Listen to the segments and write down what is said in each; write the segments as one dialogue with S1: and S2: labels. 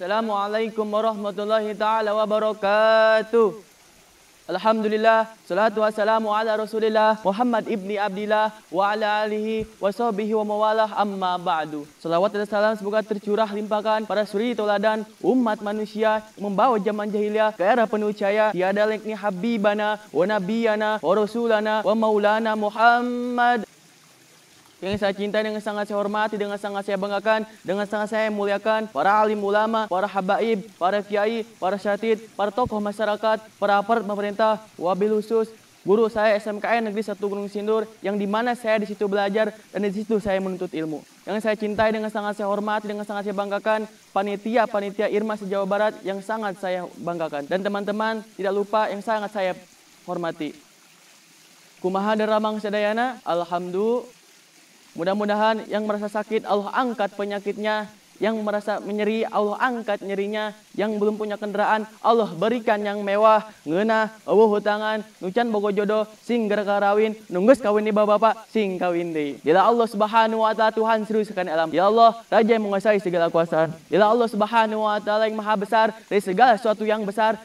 S1: Assalamualaikum warahmatullahi ta'ala wabarakatuh. Alhamdulillah, salatu wassalamu ala rasulillah Muhammad ibni Abdillah wa ala alihi wa sahbihi wa mawalah amma ba'du. Salawat dan salam semoga tercurah limpahkan para suri tauladan umat manusia membawa zaman jahiliyah ke era penuh cahaya. Tiada lain ni habibana wa nabiyana wa rasulana wa maulana Muhammad. Yang saya cintai, dengan sangat saya hormati, dengan sangat saya banggakan, dengan sangat saya muliakan para alim ulama, para habaib, para kiai, para syatid, para tokoh masyarakat, para aparat pemerintah, wabil khusus guru saya SMKN Negeri 1 Gunung Sindur, yang dimana saya di situ belajar dan di situ saya menuntut ilmu. Yang saya cintai, dengan sangat saya hormati, dengan sangat saya banggakan panitia Irma se-Jawa Barat yang sangat saya banggakan, dan teman-teman tidak lupa yang sangat saya hormati. Kumaha dan ramang sadayana, alhamdulillah. Mudah-mudahan yang merasa sakit Allah angkat penyakitnya, yang merasa menyeri Allah angkat nyerinya, yang belum punya kendaraan Allah berikan yang mewah, ngeunah eueuh hutangan, nucan bogo jodoh sing gara karawin, nunggus kawin di bapak sing kawin deui. Bila Allah Subhanahu wa taala Tuhan seluruh sekalian alam. Ya Allah, Raja yang menguasai segala kuasaan. Bila Allah Subhanahu wa taala yang maha besar dari segala sesuatu yang besar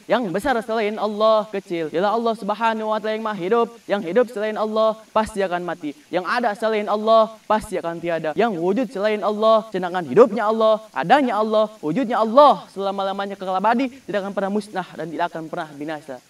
S1: selain Allah kecil. Bila Allah Subhanahu wa taala yang maha hidup, yang hidup selain Allah pasti akan mati. Yang ada selain Allah pasti akan tiada. Yang wujud selain Allah, sedangkan hidupnya Allah, adanya Allah, wujudnya Allah selama-lamanya kekal abadi, tidak akan pernah musnah dan tidak akan pernah binasa.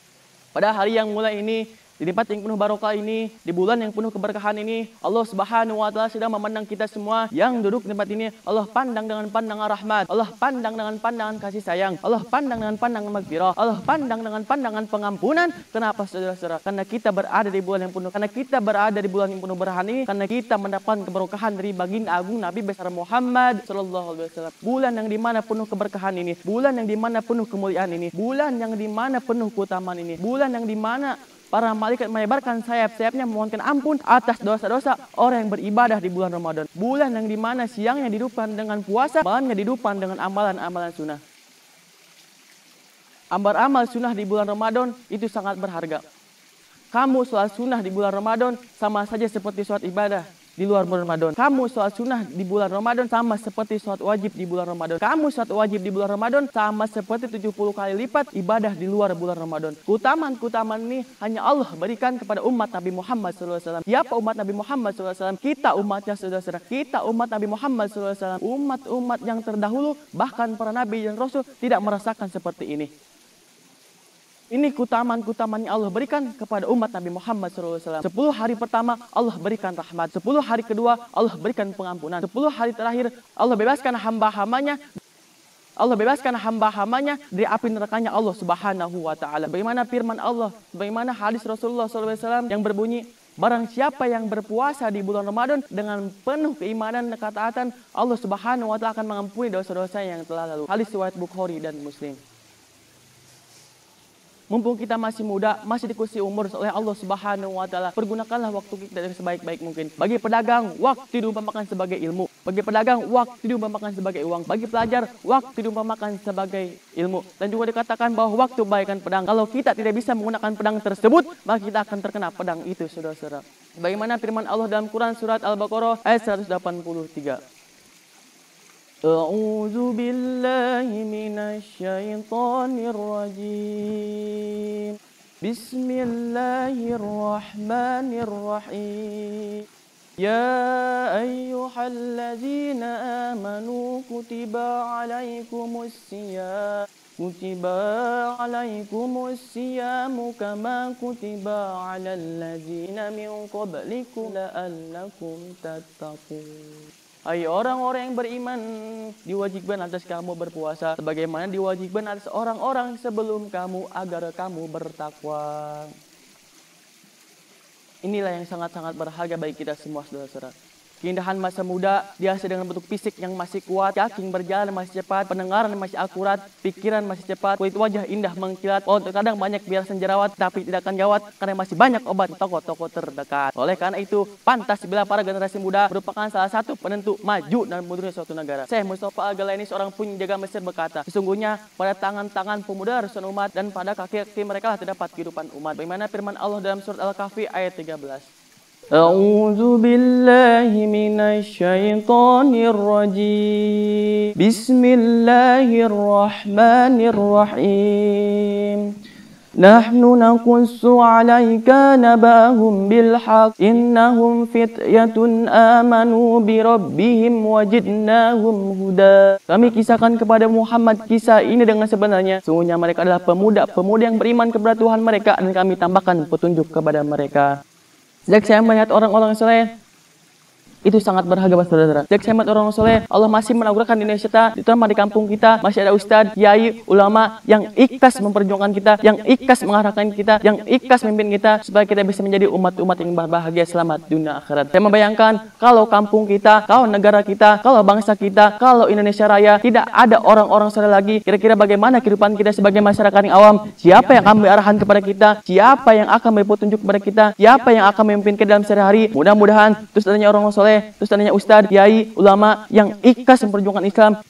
S1: Pada hari yang mulai ini, di tempat yang penuh barokah ini, di bulan yang penuh keberkahan ini, Allah Subhanahu wa taala sedang memandang kita semua yang duduk di tempat ini. Allah pandang dengan pandangan rahmat, Allah pandang dengan pandangan kasih sayang, Allah pandang dengan pandangan magfirah, Allah pandang dengan pandangan pengampunan. Kenapa saudara-saudara? Karena kita berada di bulan yang penuh, karena kita berada di bulan yang penuh berkahan ini, karena kita mendapatkan keberkahan dari baginda agung Nabi besar Muhammad sallallahu alaihi wasallam. Bulan yang dimana penuh keberkahan ini, bulan yang dimana penuh kemuliaan ini, bulan yang dimana penuh keutamaan ini, bulan yang dimana para malaikat melebarkan sayap-sayapnya memohonkan ampun atas dosa-dosa orang yang beribadah di bulan Ramadan. Bulan yang dimana siangnya dihidupkan dengan puasa, malamnya dihidupkan dengan amalan-amalan sunnah. Amal sunnah di bulan Ramadan itu sangat berharga. Kamu sholat sunnah di bulan Ramadan sama saja seperti sholat ibadah di luar bulan Ramadan. Kamu sholat sunnah di bulan Ramadan sama seperti sholat wajib di bulan Ramadan. Kamu sholat wajib di bulan Ramadan sama seperti 70 kali lipat ibadah di luar bulan Ramadan. Keutamaan ini hanya Allah berikan kepada umat Nabi Muhammad SAW. Siapa umat Nabi Muhammad SAW? Kita umatnya, saudara-saudara. Kita umat Nabi Muhammad SAW. Umat-umat yang terdahulu, bahkan para nabi dan rasul tidak merasakan seperti ini. Ini keutamaan yang Allah berikan kepada umat Nabi Muhammad SAW. 10 hari pertama Allah berikan rahmat. 10 hari kedua Allah berikan pengampunan. 10 hari terakhir Allah bebaskan hamba-hambanya. Allah bebaskan hamba-hambanya dari api nerakanya Allah Subhanahu wa taala. Bagaimana firman Allah, bagaimana hadis Rasulullah SAW yang berbunyi, barang siapa yang berpuasa di bulan Ramadan dengan penuh keimanan dan ketaatan, Allah Subhanahu wa taala akan mengampuni dosa-dosa yang telah lalu. Hadis riwayat Bukhari dan Muslim. Mumpung kita masih muda, masih dikasih umur oleh Allah Subhanahu wa taala, pergunakanlah waktu kita dengan sebaik-baik mungkin. Bagi pedagang, waktu diumpamakan sebagai ilmu. Bagi pedagang, waktu diumpamakan sebagai uang. Bagi pelajar, waktu diumpamakan sebagai ilmu. Dan juga dikatakan bahwa waktu bagaikan pedang. Kalau kita tidak bisa menggunakan pedang tersebut, maka kita akan terkena pedang itu, saudara-saudara. Bagaimana firman Allah dalam Quran surat Al-Baqarah ayat 183. A'udzu billahi minasyaitonir rajim. Bismillahirrahmanirrahim. Ya ayyuhalladzina amanu kutiba alaikumus siyamu kama kutiba alal ladzina min qablikum la'allakum tattaqun. Hai orang-orang yang beriman, diwajibkan atas kamu berpuasa sebagaimana diwajibkan atas orang-orang sebelum kamu agar kamu bertakwa. Inilah yang sangat-sangat berharga bagi kita semua, saudara-saudara. Keindahan masa muda dihasil dengan bentuk fisik yang masih kuat, kaki berjalan masih cepat, pendengaran masih akurat, pikiran masih cepat, kulit wajah indah mengkilat. Oh, terkadang banyak biarasan jerawat, tapi tidak akan gawat karena masih banyak obat toko-toko terdekat. Oleh karena itu, pantas bila para generasi muda merupakan salah satu penentu maju dan mundurnya suatu negara. Syekh Mustafa Al-Galaini, seorang penjaga Mesir, berkata, sesungguhnya pada tangan-tangan pemuda ratusan umat dan pada kaki-kaki mereka terdapat kehidupan umat. Bagaimana firman Allah dalam surat Al-Kahfi ayat 13. أعوذ بالله من الشيطان الرجيم بسم الله الرحمن الرحيم نحن نقص عليك نبأهم بالحق إنهم فتية آمنوا بربهم وزدناهم هدى. Kami kisahkan kepada Muhammad kisah ini dengan sebenarnya. Sungguhnya mereka adalah pemuda-pemuda yang beriman kepada Tuhan mereka dan kami tambahkan petunjuk kepada mereka. Sejak saya melihat orang-orang soleh, itu sangat berharga saudara. Sejak saya melihat orang soleh, Allah masih menawarkan di Indonesia kita, terutama di kampung kita, masih ada ustadz, kiai, ulama yang ikhlas memperjuangkan kita, yang ikhlas mengarahkan kita, yang ikhlas memimpin kita, supaya kita bisa menjadi umat-umat yang berbahagia selamat dunia akhirat. Saya membayangkan kalau kampung kita, kalau negara kita, kalau bangsa kita, kalau Indonesia Raya tidak ada orang-orang soleh lagi, kira-kira bagaimana kehidupan kita sebagai masyarakat yang awam? Siapa yang akan memberi arahan kepada kita? Siapa yang akan memberi petunjuk kepada kita? Siapa yang akan memimpin kita dalam sehari-hari? Mudah-mudahan terus adanya orang soleh, terus adanya ustadz, kiai, ulama yang ikhlas memperjuangkan Islam,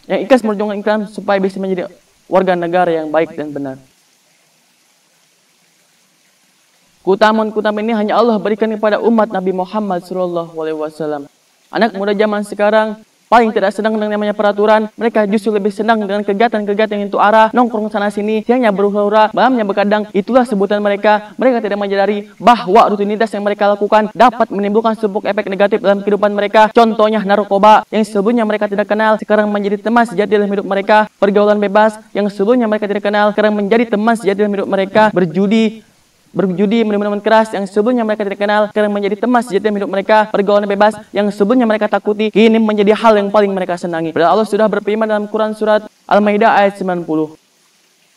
S1: yang ikhlas memperjuangkan Islam supaya bisa menjadi warga negara yang baik dan benar. Keutamaan-keutamaan ini hanya Allah berikan kepada umat Nabi Muhammad SAW. Anak muda zaman sekarang paling tidak senang dengan namanya peraturan. Mereka justru lebih senang dengan kegiatan-kegiatan yang itu arah, nongkrong sana sini, siangnya berhura-hura, malamnya berkadang. Itulah sebutan mereka. Mereka tidak menyadari bahwa rutinitas yang mereka lakukan dapat menimbulkan sebuah efek negatif dalam kehidupan mereka. Contohnya narkoba yang sebelumnya mereka tidak kenal, sekarang menjadi teman sejati dalam hidup mereka. Pergaulan bebas yang sebelumnya mereka tidak kenal, sekarang menjadi teman sejati dalam hidup mereka. Berjudi, minuman keras yang sebelumnya mereka tidak kenal, sekarang menjadi teman sejati dalam hidup mereka. Pergaulan bebas yang sebelumnya mereka takuti, kini menjadi hal yang paling mereka senangi. Padahal Allah sudah berfirman dalam Quran surat Al-Maidah ayat 90.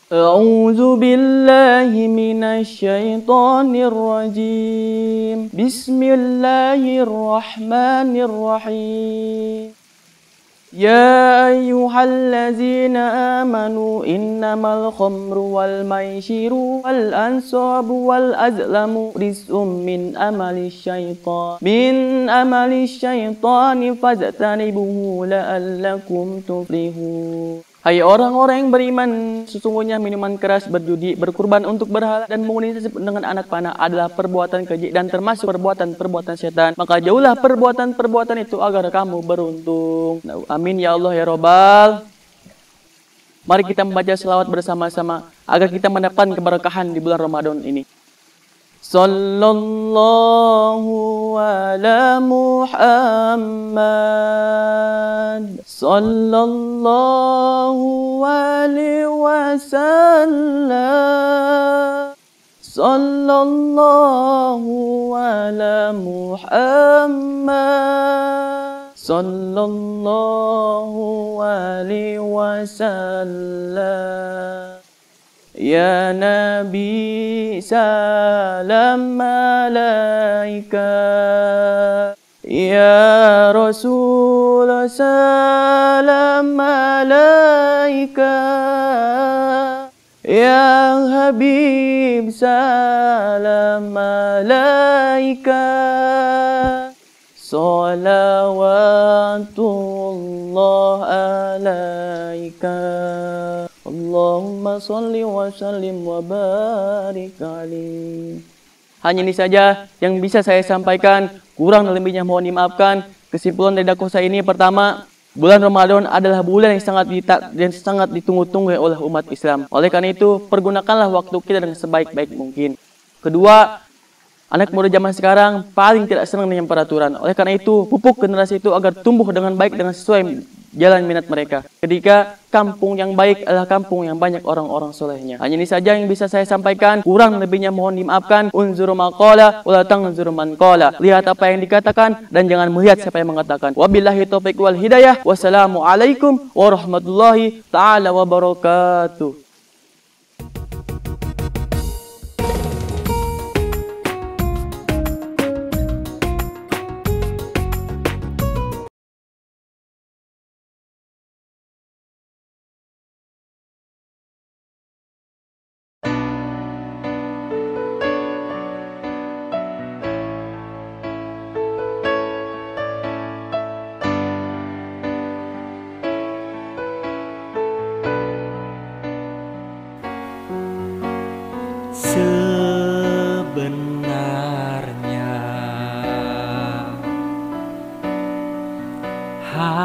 S1: A'udzu billahi minasy syaithanir rajim. Bismillahirrahmanirrahim. Ya ayyuhallazina amanu innamal khamru wal maisiru wal ansabu wal azlamu rizqum min amali syaitani fajtanibuhu la'allakum tuflihun. Hai orang-orang yang beriman, sesungguhnya minuman keras, berjudi, berkurban untuk berhala, dan mengundi dengan anak panah adalah perbuatan keji dan termasuk perbuatan-perbuatan setan. Maka jauhlah perbuatan-perbuatan itu agar kamu beruntung. Amin ya Allah ya Rabbal. Mari kita membaca selawat bersama-sama agar kita mendapatkan keberkahan di bulan Ramadan ini. Sallallahu ala Muhammad sallallahu alaihi wasallam sallallahu ala Muhammad sallallahu alaihi wasallam. Ya Nabi salam alaika, Ya Rasul salam alaika, Ya Habib salam alaika, salawatullah alaika. Allahumma sholli wa sallim wa barik alaihi. Hanya ini saja yang bisa saya sampaikan. Kurang dan lebihnya mohon dimaafkan. Kesimpulan dari dakwah saya ini, pertama, bulan Ramadan adalah bulan yang sangat ditunggu-tunggu oleh umat Islam. Oleh karena itu, pergunakanlah waktu kita dengan sebaik-baik mungkin. Kedua, anak muda zaman sekarang paling tidak senang dengan peraturan. Oleh karena itu, pupuk generasi itu agar tumbuh dengan baik dengan sesuai jalan minat mereka. Ketika kampung yang baik adalah kampung yang banyak orang-orang solehnya. Hanya ini saja yang bisa saya sampaikan. Kurang lebihnya mohon dimaafkan. Unzuru maqala wa la tanzuru man qala. Lihat apa yang dikatakan dan jangan melihat siapa yang mengatakan. Wabillahi taufiq wal hidayah. Wassalamualaikum warahmatullahi taala wabarakatuh.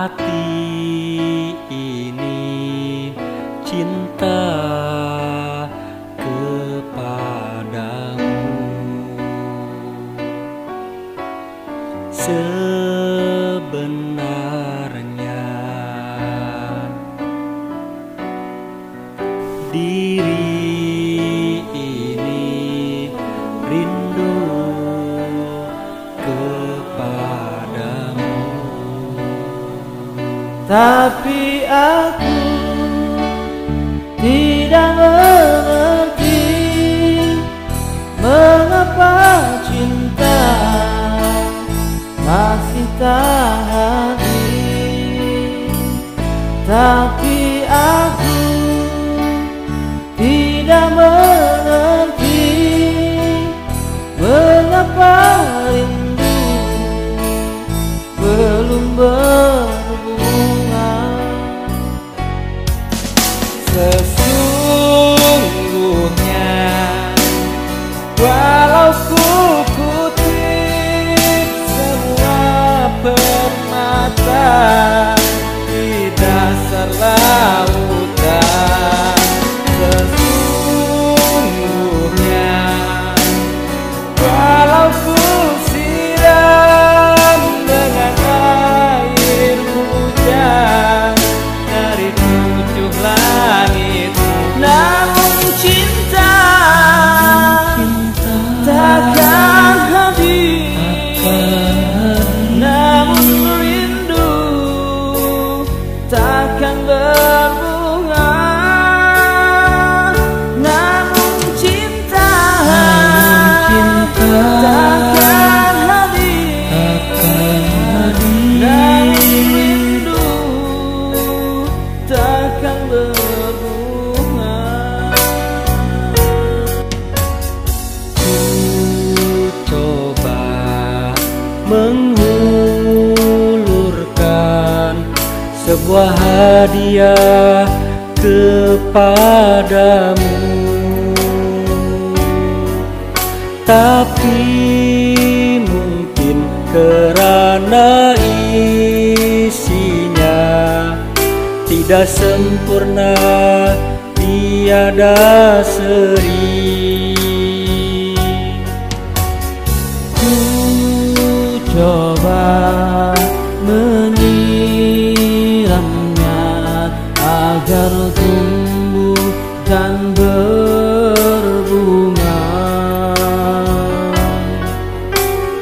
S2: hati ini cinta kepadamu. Sebenarnya diri ini rindu kepadamu,
S3: tapi aku tidak mengerti mengapa cinta masih tak hadir. Tapi aku tidak mengerti mengapa rindu belum berbunga.
S2: sesungguhnya walau ku kutip semua permata di dasar lautan, sesungguhnya walau ku siram dengan air hujan dari tujuh langit,
S3: Namun cinta takkan habis, namun rindu takkan berbunga. Namun cinta takkan habis, namun rindu takkan berbunga.
S2: ku coba menghulurkan sebuah hadiah kepadamu, tapi mungkin karena isinya tidak sempurna, tiada seri.
S3: Ku coba menyiramnya agar tumbuh dan berbunga,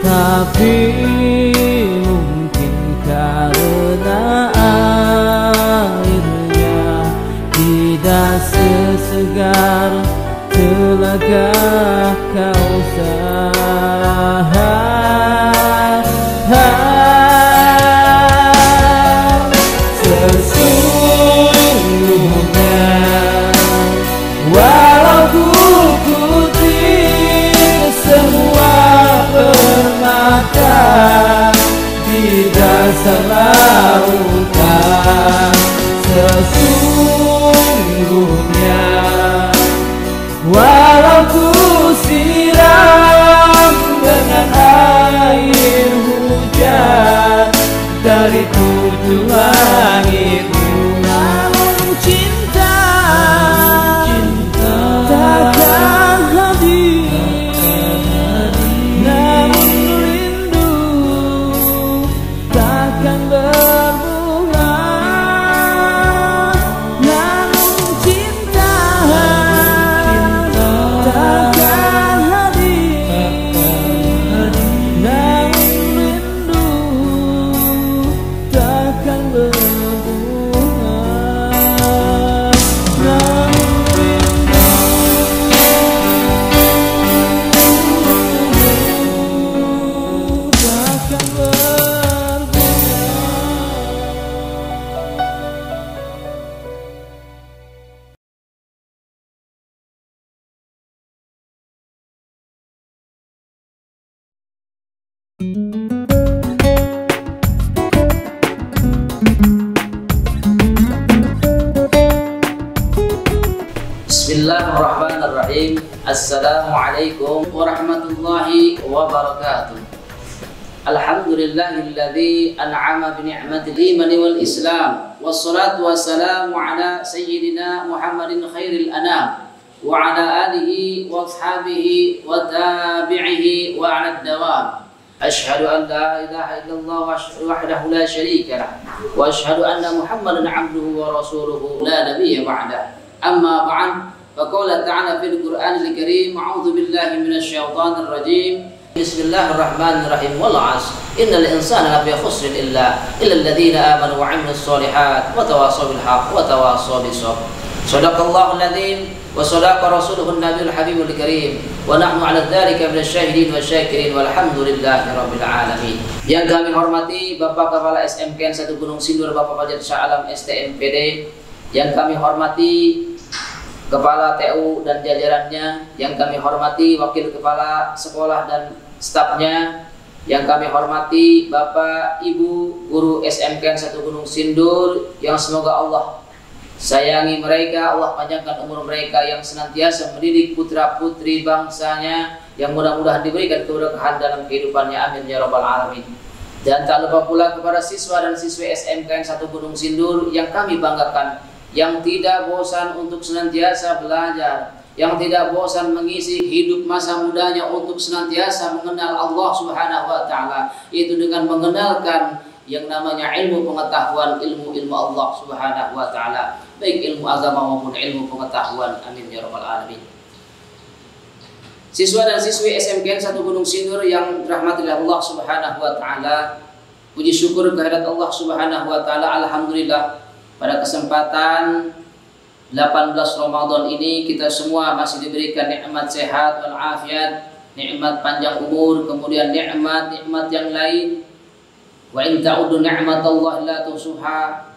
S3: tapi mungkin karena airnya tidak sesegar telaga Kausar.
S2: Sesungguhnya
S3: Walau ku kutip semua permata di dasar lautan, sesungguhnya walau ku siram dengan air hujan dari tujuh langit, namun cinta takkan hadir, namun rindu takkan berbunga. Namun cinta takkan hadir, namun rindu takkan berbunga. Namun rindu takkan berbunga.
S4: Bismillahirrahmanirrahim. Assalamualaikum warahmatullahi wabarakatuh. Alhamdulillahilladzi an'ama bi ni'matil iman wal islam. Wassalatu wassalamu ala sayyidina Muhammadin khairil anam wa ala alihi wa ashabihi wa tabi'ihi wa 'ala ad-dawam. Asyhadu an la ilaha illallah wahdahu la syarika lah wa asyhadu anna Muhammadan 'abduhu wa rasuluhu la nabiyya ba'dah. Amma ba'd, faqala ta'ala fil Qur'anil Karim, a'udzu billahi minasy syaithanir rajim. Bismillahirrahmanirrahim. Wal 'ashr innal insana lafi khusrin illa alladziina aamanu wa 'amilus shalihaat wa tawassaw bil haqq wa tawassaw bis sabr. Shadaqallahul ladzim wa sadaqa rasuluhun nabiyul habibul karim wa nahnu 'ala dzalika minasy syahidin wasyakirin walhamdulillahi rabbil alamin. Yang kami hormati Bapak Kepala SMKN 1 Gunung Sindur Bapak Fajar Shah Alam STMPD, yang kami hormati Kepala TU dan jajarannya, yang kami hormati Wakil Kepala Sekolah dan stafnya, yang kami hormati Bapak Ibu Guru SMKN 1 Gunung Sindur, yang semoga Allah sayangi mereka, Allah panjangkan umur mereka, yang senantiasa mendidik putra-putri bangsanya, yang mudah-mudahan diberikan keberkahan dalam kehidupannya, amin ya rabbal alamin. Dan tak lupa pula kepada siswa dan siswi SMKN 1 Gunung Sindur yang kami banggakan, yang tidak bosan untuk senantiasa belajar, yang tidak bosan mengisi hidup masa mudanya untuk senantiasa mengenal Allah Subhanahu wa taala, itu dengan mengenalkan yang namanya ilmu pengetahuan, ilmu Allah Subhanahu wa taala, baik ilmu agama maupun ilmu pengetahuan, amin ya rabbal alamin. Siswa dan siswi SMKN 1 Gunung Sindur yang dirahmati Allah Subhanahu wa taala, puji syukur kehadirat Allah Subhanahu wa taala, alhamdulillah pada kesempatan 18 Ramadan ini kita semua masih diberikan nikmat sehat wal afiat, nikmat panjang umur, kemudian nikmat yang lain. Wa in ta'uddu ni'matallahi la tuhsuha.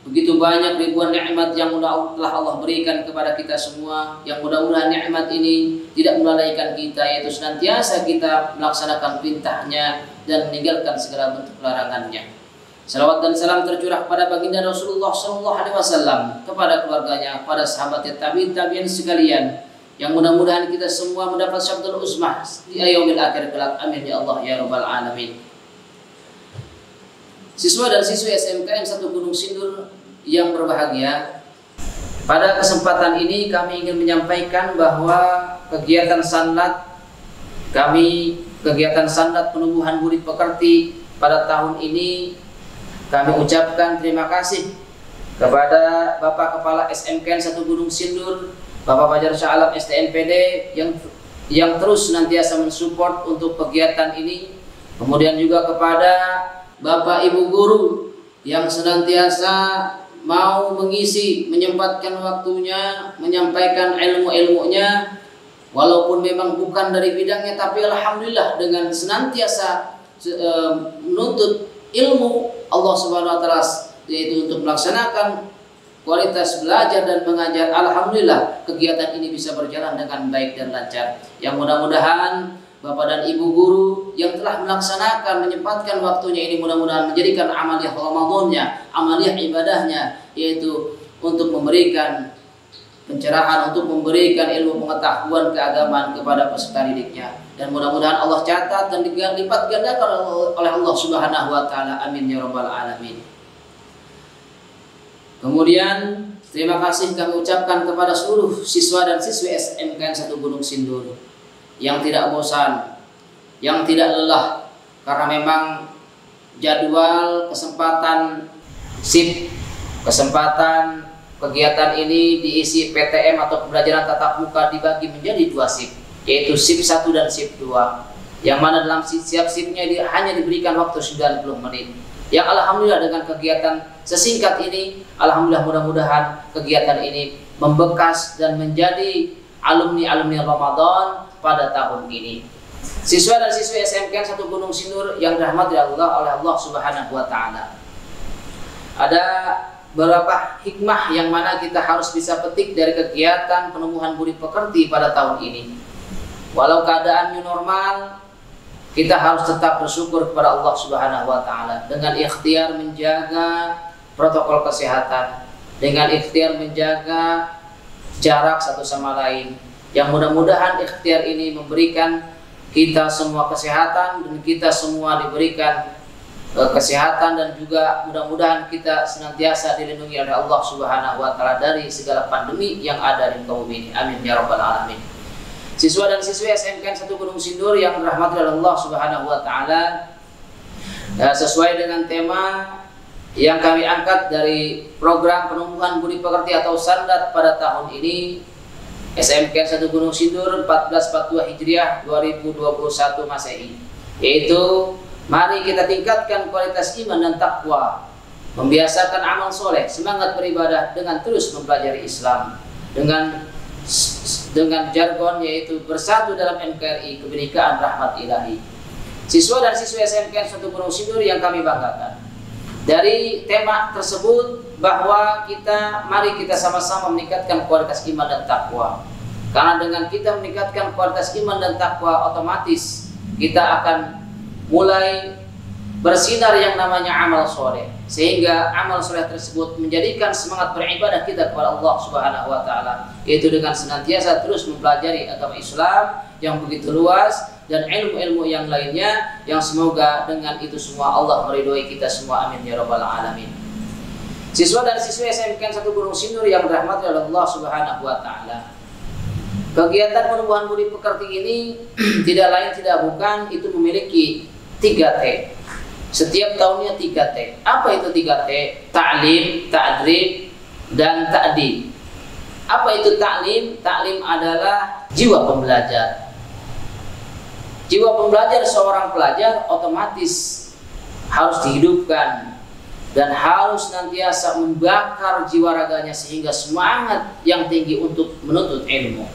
S4: Begitu banyak ribuan nikmat yang telah Allah berikan kepada kita semua, yang mudah-mudahan nikmat ini tidak melalaikan kita, yaitu senantiasa kita melaksanakan perintahnya dan meninggalkan segala bentuk larangannya. Salawat dan salam tercurah pada baginda Rasulullah SAW, kepada keluarganya, pada sahabatnya, tabi'in sekalian, yang mudah-mudahan kita semua mendapat syafaatul uzmah di yaumil akhir kelak, amin ya Allah ya rabbal alamin. Siswa dan siswi SMKN 1 Gunung Sindur yang berbahagia, pada kesempatan ini kami ingin menyampaikan bahwa kegiatan sanlat penumbuhan budi pekerti pada tahun ini, kami ucapkan terima kasih kepada Bapak Kepala SMKN 1 Gunung Sindur, Bapak Fajar Shah Alam STMPD yang terus senantiasa mensupport untuk kegiatan ini. Kemudian juga kepada Bapak Ibu Guru yang senantiasa mau mengisi, menyempatkan waktunya, menyampaikan ilmu-ilmunya, walaupun memang bukan dari bidangnya, tapi alhamdulillah dengan senantiasa menuntut ilmu Allah Subhanahu wa taala, yaitu untuk melaksanakan kualitas belajar dan mengajar. Alhamdulillah kegiatan ini bisa berjalan dengan baik dan lancar. Yang mudah-mudahan Bapak dan Ibu Guru yang telah melaksanakan, menyempatkan waktunya ini, mudah-mudahan menjadikan amaliyah Ramadannya, amaliyah ibadahnya, yaitu untuk memberikan pencerahan, untuk memberikan ilmu pengetahuan keagamaan kepada peserta didiknya. Dan mudah-mudahan Allah catat dan dilipat gandakan oleh Allah Subhanahu wa taala, amin ya rabbal alamin. Kemudian terima kasih kami ucapkan kepada seluruh siswa dan siswi SMKN 1 Gunung Sindur yang tidak bosan, yang tidak lelah, karena memang jadwal kesempatan kegiatan ini diisi PTM atau pembelajaran tatap muka dibagi menjadi 2 shift, yaitu shift 1 dan shift 2, yang mana dalam shiftnya hanya diberikan waktu 90 menit. Yang alhamdulillah dengan kegiatan sesingkat ini, alhamdulillah mudah-mudahan kegiatan ini membekas dan menjadi alumni Ramadan pada tahun ini. Siswa dan siswi SMKN 1 Gunung Sindur yang dirahmati oleh Allah Subhanahu wa taala, ada beberapa hikmah yang mana kita harus bisa petik dari kegiatan penumbuhan budi pekerti pada tahun ini. Walau keadaan new normal, kita harus tetap bersyukur kepada Allah Subhanahu wa taala dengan ikhtiar menjaga protokol kesehatan, dengan ikhtiar menjaga jarak satu sama lain. Yang mudah-mudahan ikhtiar ini memberikan kita semua kesehatan dan kita semua diberikan kesehatan, dan juga mudah-mudahan kita senantiasa dilindungi oleh Allah Subhanahu wa taala dari segala pandemi yang ada di kaum ini. Amin ya rabbal alamin. Siswa dan siswi SMKN 1 Gunung Sindur yang dirahmati oleh Allah Subhanahu wa taala, sesuai dengan tema yang kami angkat dari program penumbuhan budi pekerti atau Sandat pada tahun ini, SMKN 1 Gunung Sindur 1442 Hijriah 2021 Masehi, yaitu mari kita tingkatkan kualitas iman dan takwa, membiasakan amal soleh, semangat beribadah dengan terus mempelajari Islam, dengan jargon yaitu bersatu dalam NKRI, kebinekaan rahmat ilahi. Siswa dan siswi SMKN 1 Gunung Sindur yang kami banggakan, dari tema tersebut bahwa mari kita sama-sama meningkatkan kualitas iman dan takwa. Karena dengan kita meningkatkan kualitas iman dan takwa, otomatis kita akan mulai bersinar yang namanya amal soleh, sehingga amal soleh tersebut menjadikan semangat beribadah kita kepada Allah Subhanahu wa taala, yaitu dengan senantiasa terus mempelajari agama Islam yang begitu luas dan ilmu-ilmu yang lainnya, yang semoga dengan itu semua Allah meridhoi kita semua. Amin ya rabbal alamin. Siswa dan siswi SMKN 1 Gunung Sindur yang dirahmati oleh Allah Subhanahu wa taala, kegiatan penumbuhan budi pekerti ini tidak lain tidak bukan itu memiliki 3T. Setiap tahunnya 3T. Apa itu 3T? Ta'lim, ta'drib, dan ta'dib. Apa itu ta'lim? Ta'lim adalah jiwa pembelajar. Jiwa pembelajar seorang pelajar otomatis harus dihidupkan dan harus nantiasa membakar jiwa raganya sehingga semangat yang tinggi untuk menuntut ilmu.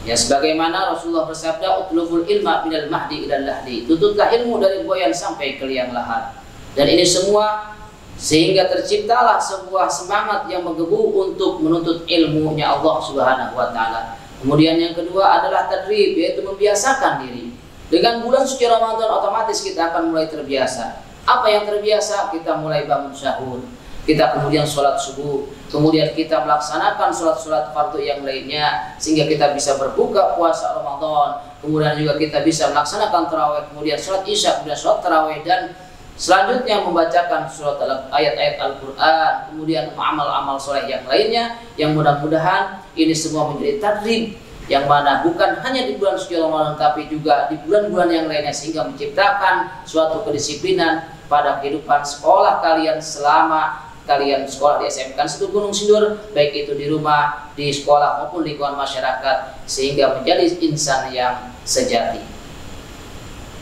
S4: Ya, sebagaimana Rasulullah bersabda, utlubul ilma minal mahdi ilal lahdi, tuntutlah ilmu dari buayan sampai ke liang lahat. Dan ini semua sehingga terciptalah sebuah semangat yang menggebu untuk menuntut ilmunya Allah Subhanahu wa taala. Kemudian yang kedua adalah tadrib, yaitu membiasakan diri. Dengan bulan suci Ramadan otomatis kita akan mulai terbiasa. Apa yang terbiasa? Kita mulai bangun sahur, kita kemudian sholat subuh, kemudian kita melaksanakan sholat-sholat fardu yang lainnya, sehingga kita bisa berbuka puasa Ramadan, kemudian juga kita bisa melaksanakan tarawih, kemudian sholat isya, kemudian sholat tarawih, dan selanjutnya membacakan surat ayat-ayat Al-Quran, kemudian amal-amal soleh yang lainnya, yang mudah-mudahan ini semua menjadi tadrib, yang mana bukan hanya di bulan suci Ramadan tapi juga di bulan-bulan yang lainnya, sehingga menciptakan suatu kedisiplinan pada kehidupan sekolah kalian selama kalian sekolah di SMKN 1 Gunung Sindur, baik itu di rumah, di sekolah maupun lingkungan masyarakat, sehingga menjadi insan yang sejati.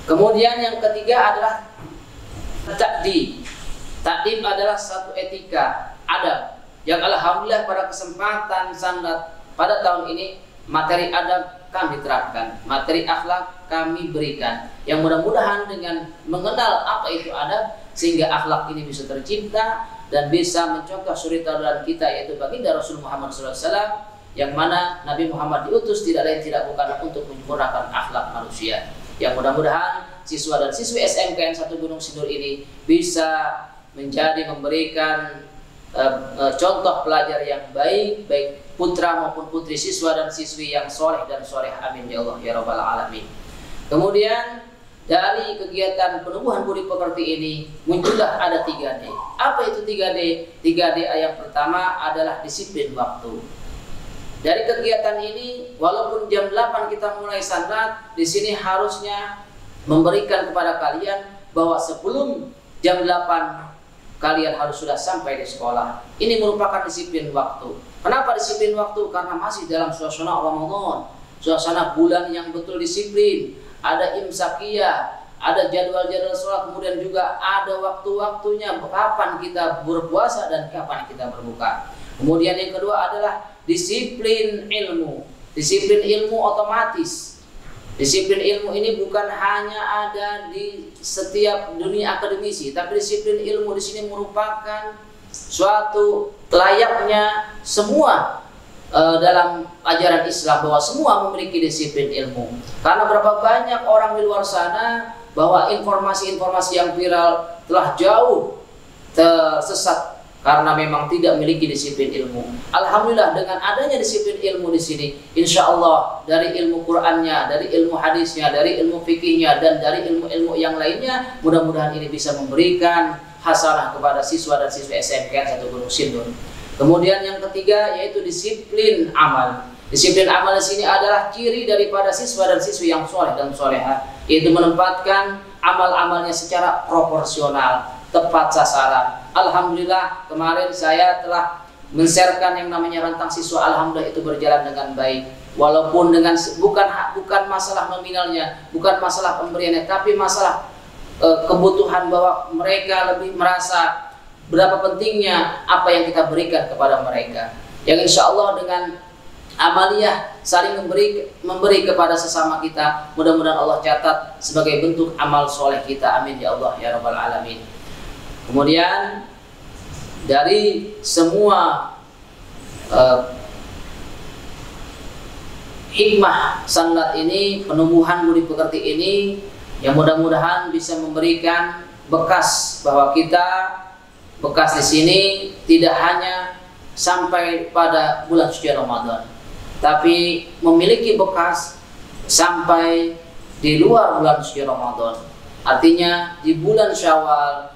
S4: Kemudian yang ketiga adalah ta'dib. Ta'dib adalah satu etika, adab yang alhamdulillah pada kesempatan Sandat pada tahun ini materi adab kami terapkan, materi akhlak kami berikan, yang mudah-mudahan dengan mengenal apa itu adab sehingga akhlak ini bisa tercipta dan bisa mencontoh suri tauladan kita, yaitu baginda Rasul Muhammad SAW, yang mana Nabi Muhammad diutus tidak lain tidak bukan untuk menyempurnakan akhlak manusia. Yang mudah-mudahan siswa dan siswi SMKN 1 Gunung Sindur ini bisa memberikan contoh pelajar yang baik, baik putra maupun putri siswa dan siswi yang soleh dan soleh. Amin ya Allah ya rabbal alamin. Kemudian dari kegiatan penumbuhan budi pekerti ini muncullah ada 3D. Apa itu 3D? 3D yang pertama adalah disiplin waktu. Dari kegiatan ini, walaupun jam 8 kita mulai Sandat, di sini harusnya memberikan kepada kalian bahwa sebelum jam 8 kalian harus sudah sampai di sekolah. Ini merupakan disiplin waktu. Kenapa disiplin waktu? Karena masih dalam suasana Ramadan, suasana bulan yang betul disiplin. Ada imsakiyah, ada jadwal-jadwal sholat, kemudian juga ada waktu-waktunya kapan kita berpuasa dan kapan kita berbuka. Kemudian yang kedua adalah disiplin ilmu. Disiplin ilmu otomatis. Disiplin ilmu ini bukan hanya ada di setiap dunia akademisi, tapi disiplin ilmu di sini merupakan suatu layaknya semua dalam ajaran Islam, bahwa semua memiliki disiplin ilmu. Karena berapa banyak orang di luar sana bahwa informasi-informasi yang viral telah jauh tersesat karena memang tidak memiliki disiplin ilmu. Alhamdulillah dengan adanya disiplin ilmu di sini, insya Allah dari ilmu Qur'annya, dari ilmu hadisnya, dari ilmu fikihnya, dan dari ilmu-ilmu yang lainnya, mudah-mudahan ini bisa memberikan hasanah kepada siswa dan siswi SMK 1 Gunung Sindur. Kemudian yang ketiga yaitu disiplin amal. Disiplin amal di sini adalah ciri daripada siswa dan siswi yang soleh dan soleha, yaitu menempatkan amal-amalnya secara proporsional, tepat sasaran. Alhamdulillah kemarin saya telah men-sharekan yang namanya rantang siswa. Alhamdulillah itu berjalan dengan baik, walaupun dengan bukan masalah nominalnya, bukan masalah pemberiannya, tapi masalah kebutuhan bahwa mereka lebih merasa berapa pentingnya apa yang kita berikan kepada mereka. Yang insya Allah dengan amaliyah saling memberi kepada sesama kita, mudah-mudahan Allah catat sebagai bentuk amal soleh kita. Amin ya Allah ya Rabbal Alamin. Kemudian dari semua hikmah sanlat ini, penumbuhan budi pekerti ini, yang mudah-mudahan bisa memberikan bekas bahwa kita bekas di sini tidak hanya sampai pada bulan suci Ramadan, tapi memiliki bekas sampai di luar bulan suci Ramadan. Artinya di bulan Syawal,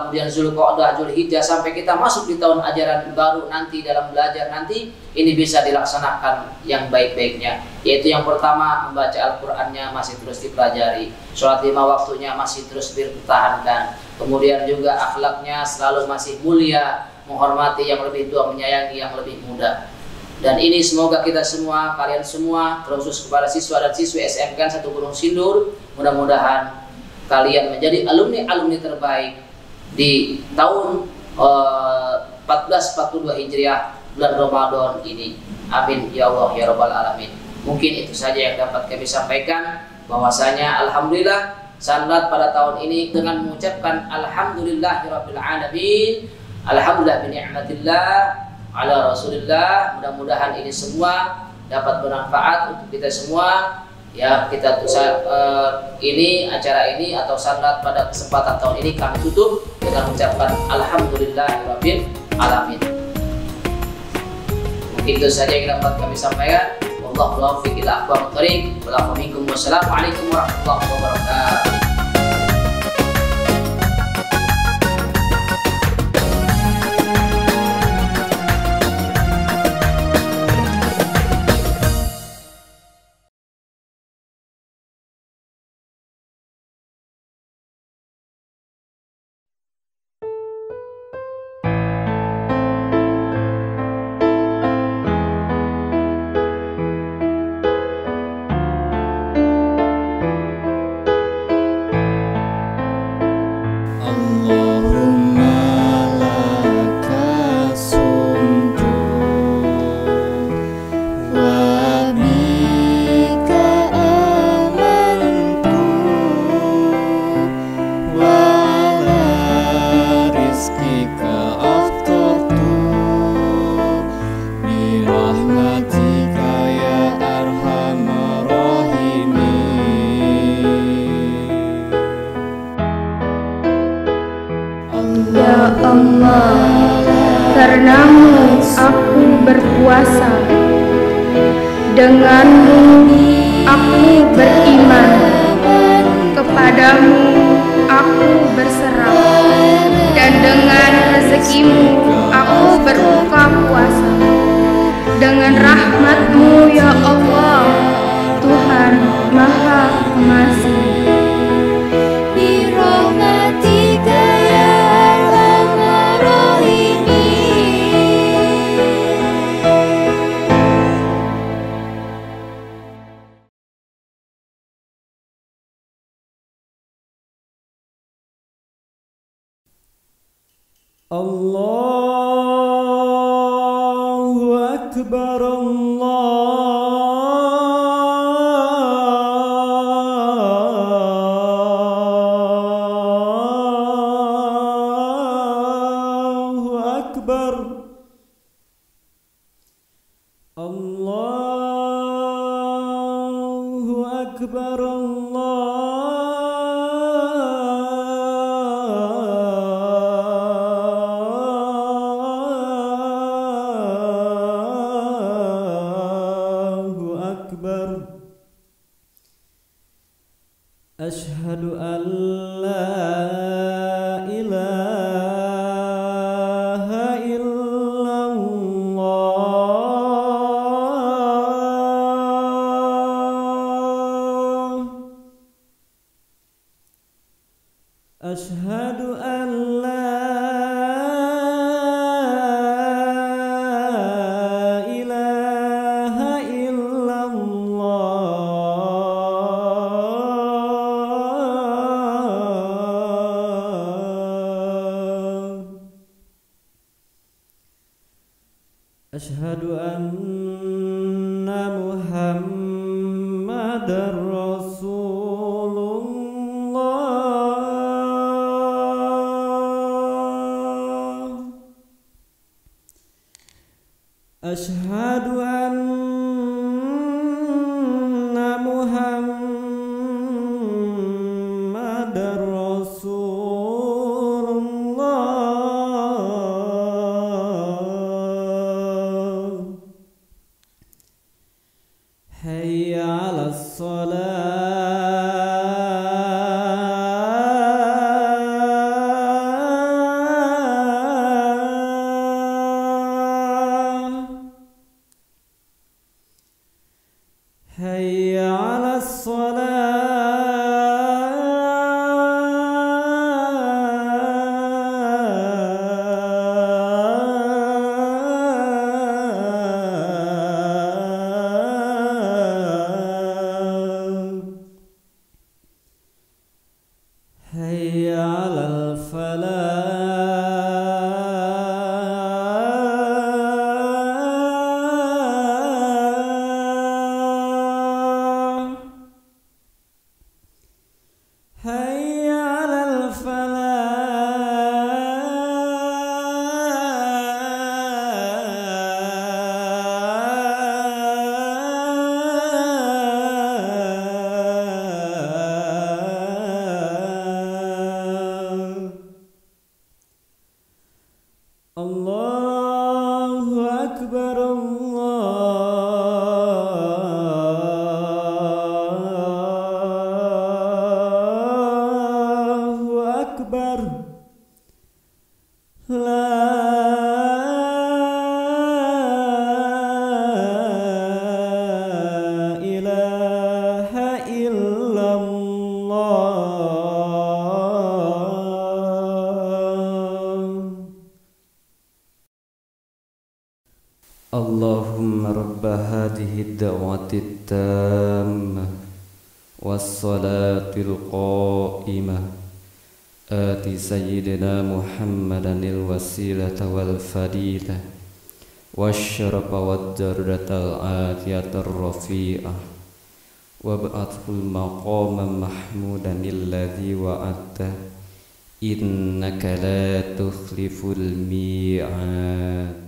S4: kemudian Zulqa'dah, Zulhijjah, sampai kita masuk di tahun ajaran baru nanti dalam belajar nanti, ini bisa dilaksanakan yang baik-baiknya. Yaitu yang pertama, membaca Al-Qur'annya masih terus dipelajari, sholat 5 waktunya masih terus dipertahankan, kemudian juga akhlaknya selalu masih mulia, menghormati yang lebih tua, menyayangi yang lebih muda. Dan ini semoga kita semua, kalian semua, terkhusus kepada siswa dan siswi SMK 1 Gunung Sindur, mudah-mudahan kalian menjadi alumni terbaik di tahun 1442 Hijriah bulan Ramadan ini. Amin ya Allah ya Rabbal Alamin. Mungkin itu saja yang dapat kami sampaikan, bahwasanya alhamdulillah sanlat pada tahun ini dengan mengucapkan alhamdulillahirabbil alamin, alhamdulillah bi ni'matillah ala Rasulillah. Mudah-mudahan ini semua dapat bermanfaat untuk kita semua. Ya, kita ini acara ini atau sanlat pada kesempatan tahun ini kami tutup dengan mengucapkan alhamdulillahirabbil alamin. Mungkin itu saja yang dapat kami sampaikan. Wallahu muwaffiq ila aqwamit thoriq. Wassalamualaikum warahmatullahi wabarakatuh.
S5: Ya Allah, karenamu aku berpuasa, denganmu aku beriman, kepadamu aku berserah, dan dengan rezekimu aku berbuka puasa. Dengan rahmatmu ya Allah, Tuhan Maha Pengasih.
S2: Allahu Akbar, Allahu Akbar, Allahu Akbar, Allahu لا إله إلا الله أشهد أن لا إله إلا الله أشهد أن محمدًا رسول الله أشهد أن محمدًا رسول الله حي على الصلاة حي على الصلاة حي على الفلاح حي على الفلاح الله أكبر الله أكبر لا إله إلا الله اللهم رب هذه الدعوة التامة والصلاة القائمة آت سيدنا محمدا الوسيلة والفضيلة والشرف والدرجة العالية الرفيعة وابعثه المقام محمودا الذي وعدته إنك لا تخلف الميعاد